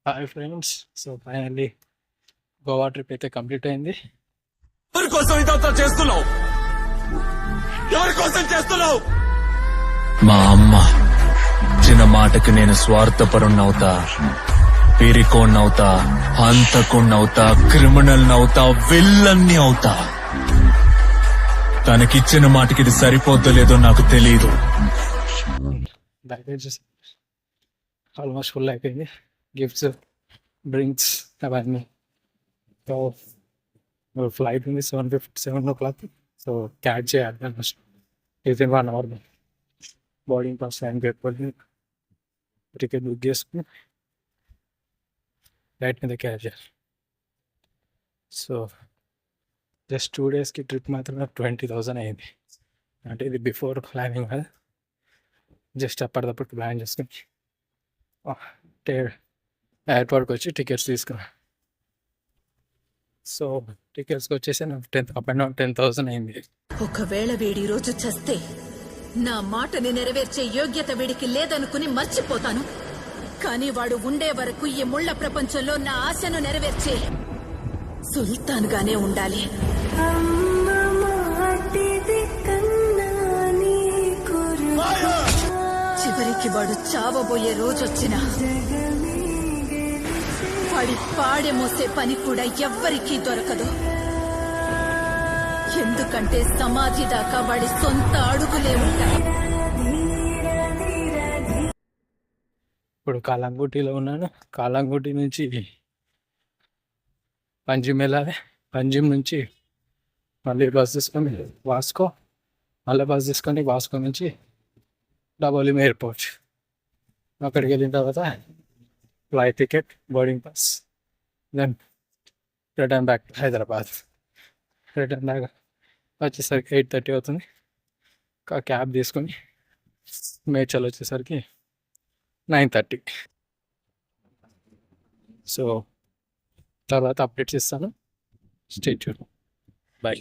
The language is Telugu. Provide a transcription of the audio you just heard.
Hi friends. So finally Goa trip అయితే కంప్లీట్ అయింది. ఎవరి కోసం ఇదంతా చేస్తున్నావు? ఎవరి కోసం చేస్తున్నావు? మా అమ్మ చిన్న మాటకి నేను స్వార్థపరుణ్ణవుతా, పిరికోణ్ణవుతా, హంతకుణ్ణవుతా, క్రిమినల్నవుతా, విల్లన్ని అవుతా. తనకిచ్చిన మాటకి ఇది సరిపోద్దో లేదో నాకు తెలియదు. బ్యాగేజ్ ఆల్మోస్ట్ ఫుల్ అయిపోయింది. గిఫ్ట్స్, డ్రింక్స్ అవన్నీ. సో ఫ్లైట్ ఉంది 7:57 సో క్యాచ్ చేయాలి almost within 1 hour. Boarding pass time పెట్టుకొని టికెట్ బుక్ చేసుకుని ఫ్లైట్ మీద క్యాచ్ చేయాలి. సో జస్ట్ 2 డేస్కి ట్రిప్ మాత్రమే 20,000 అయింది. అంటే ఇది బిఫోర్ ప్లానింగ్ కదా, జస్ట్ అప్పటిదప్పుడు ప్లాన్ చేసుకుని ఎయిర్పోర్ట్కి వచ్చి టికెట్స్ తీసుకున్నాను. సో టికెట్స్కి వచ్చేసి నాకు 10,000 అయింది. ఒకవేళ వీడి రోజు చస్తే నా మాటని నెరవేర్చే యోగ్యత వీడికి లేదనుకుని మర్చిపోతాను. కానీ వాడు ఉండే వరకు ఈ ముళ్ళ ప్రపంచంలో నా ఆశను నెరవేర్చే సుల్తాన్ గానే ఉండాలి. చివరికి వాడు చావబోయే రోజొచ్చినా వాడి పాడె మోసే పని కూడా ఎవ్వరికీ దొరకదు. ఎందుకంటే సమాధి దాకా వాడి సొంత అడుగులే ఉంటాయి. ఇప్పుడు కాలంగుటిలో ఉన్నాను. కాలంగుటి నుంచి పంజిమ్ వెళ్ళాలి. పంజిమ్ నుంచి మళ్ళీ బస్ తీసుకొని వాస్కో, మళ్ళీ బస్ తీసుకొని వాస్కో నుంచి డబోలిమ్ ఎయిర్పోర్ట్. అక్కడికి వెళ్ళిన తర్వాత flight ticket, boarding pass, then return back to Hyderabad. Return back వచ్చేసరికి 8:30 అవుతుంది. క్యాబ్ తీసుకొని మేడ్చల్ వచ్చేసరికి 9:30. సో తర్వాత అప్డేట్స్ ఇస్తాను. Stay tune. బై.